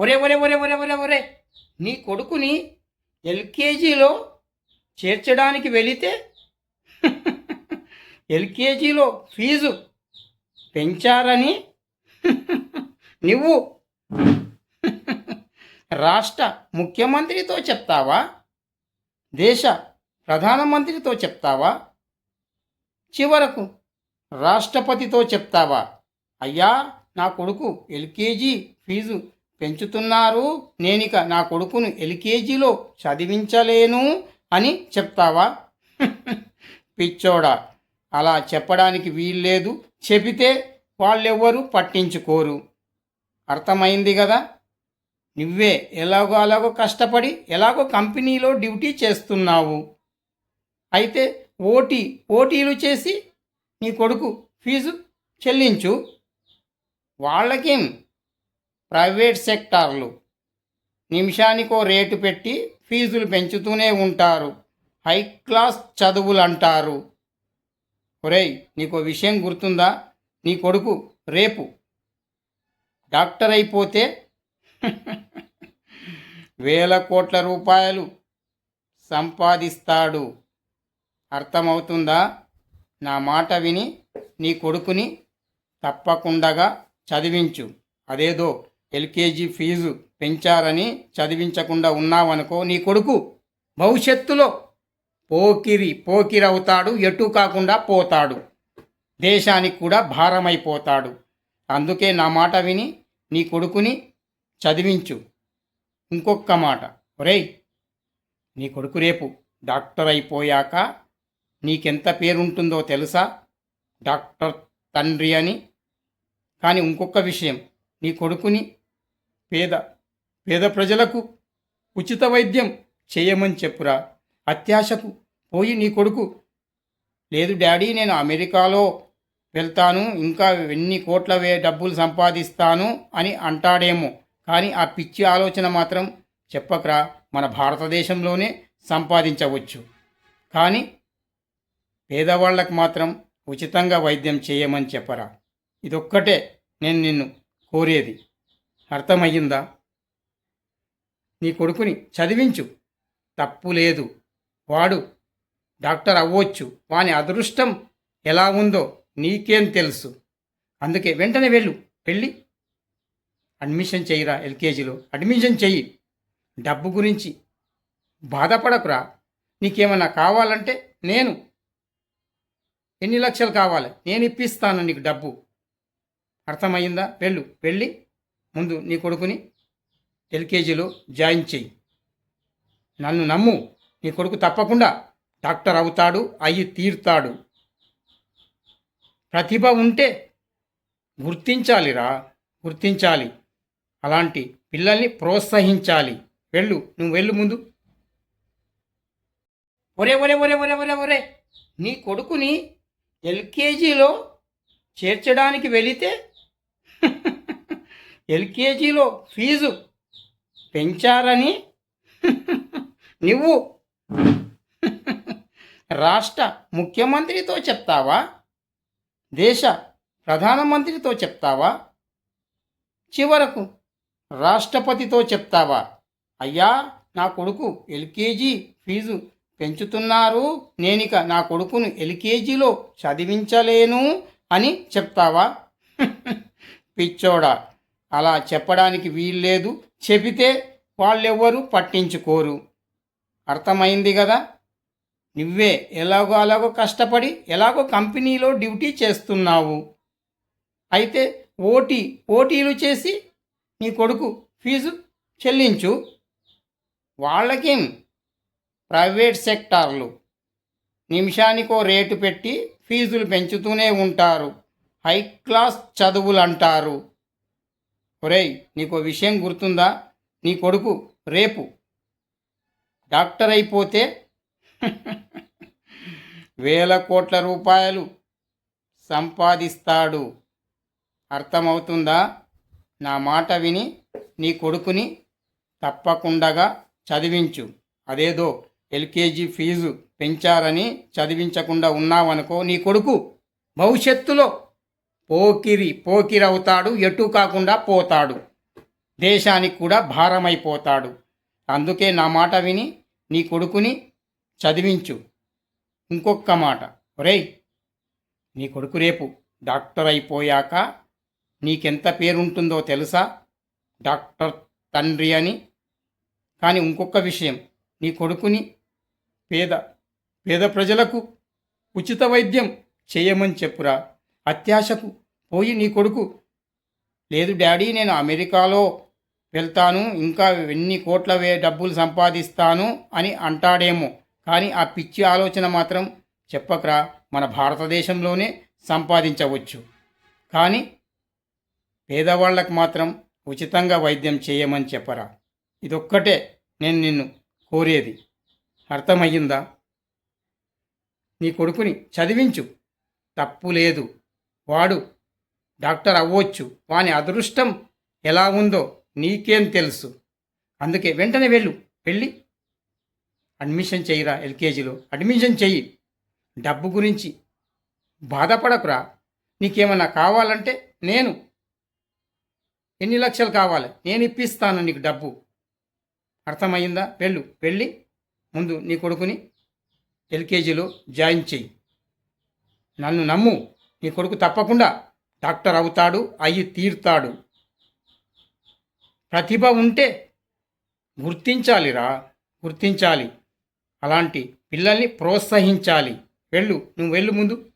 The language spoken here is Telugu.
ఒరే ఒరే ఒరే ఒరే ఒరే ఒరే నీ కొడుకుని ఎల్కేజీలో చేర్చడానికి వెళితే ఎల్కేజీలో ఫీజు పెంచారని నువ్వు రాష్ట్ర ముఖ్యమంత్రితో చెప్తావా? దేశ ప్రధానమంత్రితో చెప్తావా? చివరకు రాష్ట్రపతితో చెప్తావా? అయ్యా, నా కొడుకు ఎల్కేజీ ఫీజు పెంచుతున్నారు, నేనిక నా కొడుకును ఎల్కేజీలో చదివించలేను అని చెప్తావా? పిచ్చోడా, అలా చెప్పడానికి వీల్లేదు. చెబితే వాళ్ళెవ్వరూ పట్టించుకోరు. అర్థమైంది కదా? నువ్వే అలాగో కష్టపడి ఎలాగో కంపెనీలో డ్యూటీ చేస్తున్నావు. అయితే ఓటీలు చేసి నీ కొడుకు ఫీజు చెల్లించు. వాళ్ళకేం ప్రైవేట్ సెక్టార్లు నిమిషానికో రేటు పెట్టి ఫీజులు పెంచుతూనే ఉంటారు. హై క్లాస్ చదువులు అంటారు. ఒరేయ్, నీకో విషయం గుర్తుందా? నీ కొడుకు రేపు డాక్టర్ అయిపోతే వేల కోట్ల రూపాయలు సంపాదిస్తాడు. అర్థమవుతుందా? నా మాట విని నీ కొడుకుని తప్పకుండా చదివించు. అదేదో ఎల్కేజీ ఫీజు పెంచారని చదివించకుండా ఉన్నావనుకో, నీ కొడుకు భవిష్యత్తులో పోకిరవుతాడు, ఎటు కాకుండా పోతాడు, దేశానికి కూడా భారమైపోతాడు. అందుకే నా మాట విని నీ కొడుకుని చదివించు. ఇంకొక మాట, ఒరేయ్, నీ కొడుకు రేపు డాక్టర్ అయిపోయాక నీకెంత పేరుంటుందో తెలుసా? డాక్టర్ తండ్రి అని. కానీ ఇంకొక విషయం, నీ కొడుకుని పేద ప్రజలకు ఉచిత వైద్యం చేయమని చెప్పురా. అత్యాశకు పోయి నీ కొడుకు, లేదు డాడీ, నేను అమెరికాలో వెళ్తాను, ఇంకా ఎన్ని కోట్ల డబ్బులు సంపాదిస్తాను అని అంటాడేమో. కానీ ఆ పిచ్చి ఆలోచన మాత్రం చెప్పకరా. మన భారతదేశంలోనే సంపాదించవచ్చు. కానీ పేదవాళ్ళకు మాత్రం ఉచితంగా వైద్యం చేయమని చెప్పరా. ఇదొక్కటే నేను నిన్ను కోరేది. అర్థమయ్యిందా? నీ కొడుకుని చదివించు, తప్పు లేదు. వాడు డాక్టర్ అవ్వచ్చు. వాని అదృష్టం ఎలా ఉందో నీకేం తెలుసు. అందుకే వెంటనే వెళ్ళి అడ్మిషన్ చెయ్యిరా. ఎల్కేజీలో అడ్మిషన్ చెయ్యి. డబ్బు గురించి బాధపడకురా. నీకేమన్నా కావాలంటే నేను ఎన్ని లక్షలు కావాలి నేను ఇప్పిస్తాను నీకు డబ్బు. అర్థమయ్యిందా? వెళ్ళి ముందు నీ కొడుకుని ఎల్కేజీలో జాయిన్ చెయ్యి. నన్ను నమ్ము, నీ కొడుకు తప్పకుండా డాక్టర్ అవుతాడు, అయ్యి తీరుతాడు. ప్రతిభ ఉంటే గుర్తించాలి. అలాంటి పిల్లల్ని ప్రోత్సహించాలి. నువ్వు వెళ్ళు ముందు. ఒరే ఒరే ఒరే ఒరే ఒరే ఒరే నీ కొడుకుని ఎల్కేజీలో చేర్చడానికి వెళితే ఎల్కేజీలో ఫీజు పెంచారని నువ్వు రాష్ట్ర ముఖ్యమంత్రితో చెప్తావా? దేశ ప్రధానమంత్రితో చెప్తావా? చివరకు రాష్ట్రపతితో చెప్తావా? అయ్యా, నా కొడుకు ఎల్కేజీ ఫీజు పెంచుతున్నారు, నేనిక నా కొడుకును ఎల్కేజీలో చదివించలేను అని చెప్తావా? పిచ్చోడా, అలా చెప్పడానికి వీల్లేదు. చెబితే వాళ్ళెవ్వరూ పట్టించుకోరు. అర్థమైంది కదా? నువ్వే అలాగో కష్టపడి ఎలాగో కంపెనీలో డ్యూటీ చేస్తున్నావు. అయితే ఓటీలు చేసి నీ కొడుకు ఫీజు చెల్లించు. వాళ్ళకేం ప్రైవేట్ సెక్టార్లు నిమిషానికో రేటు పెట్టి ఫీజులు పెంచుతూనే ఉంటారు. హై క్లాస్ చదువులు అంటారు. ఒరేయ్, నీకో విషయం గుర్తుందా? నీ కొడుకు రేపు డాక్టర్ అయిపోతే వేల కోట్ల రూపాయలు సంపాదిస్తాడు. అర్థమవుతుందా? నా మాట విని నీ కొడుకుని తప్పకుండా చదివించు. అదేదో ఎల్కేజీ ఫీజు పెంచారని చదివించకుండా ఉన్నావనుకో, నీ కొడుకు భవిష్యత్తులో పోకిరవుతాడు, ఎటు కాకుండా పోతాడు, దేశానికి కూడా భారమైపోతాడు. అందుకే నా మాట విని నీ కొడుకుని చదివించు. ఇంకొక మాట, ఒరేయ్, నీ కొడుకు రేపు డాక్టర్ అయిపోయాక నీకెంత పేరుంటుందో తెలుసా? డాక్టర్ తండ్రి అని. కానీ ఇంకొక విషయం, నీ కొడుకుని పేద పేద ప్రజలకు ఉచిత వైద్యం చేయమని చెప్పురా. అత్యాశకు పోయి నీ కొడుకు, లేదు డాడీ నేను అమెరికాలో వెళ్తాను, ఇంకా ఎన్ని కోట్ల డబ్బులు సంపాదిస్తాను అని అంటాడేమో. కానీ ఆ పిచ్చి ఆలోచన మాత్రం చెప్పకరా. మన భారతదేశంలోనే సంపాదించవచ్చు. కానీ పేదవాళ్ళకు మాత్రం ఉచితంగా వైద్యం చేయమని చెప్పరా. ఇదొక్కటే నేను నిన్ను కోరేది. అర్థమయ్యిందా? నీ కొడుకుని చదివించు, తప్పు లేదు. వాడు డాక్టర్ అవ్వచ్చు. వాని అదృష్టం ఎలా ఉందో నీకేం తెలుసు. అందుకే వెంటనే వెళ్ళి అడ్మిషన్ చెయ్యిరా. ఎల్కేజీలో అడ్మిషన్ చెయ్యి. డబ్బు గురించి బాధపడకురా. నీకేమన్నా కావాలంటే నేను, ఎన్ని లక్షలు కావాలి నేను ఇప్పిస్తాను నీకు డబ్బు. అర్థమయ్యిందా? వెళ్ళి ముందు నీ కొడుకుని ఎల్కేజీలో జాయిన్ చెయ్యి. నన్ను నమ్ము, నీ కొడుకు తప్పకుండా డాక్టర్ అవుతాడు, అయ్యి తీరుతాడు. ప్రతిభ ఉంటే గుర్తించాలి. అలాంటి పిల్లల్ని ప్రోత్సహించాలి. నువ్వు వెళ్ళు ముందు.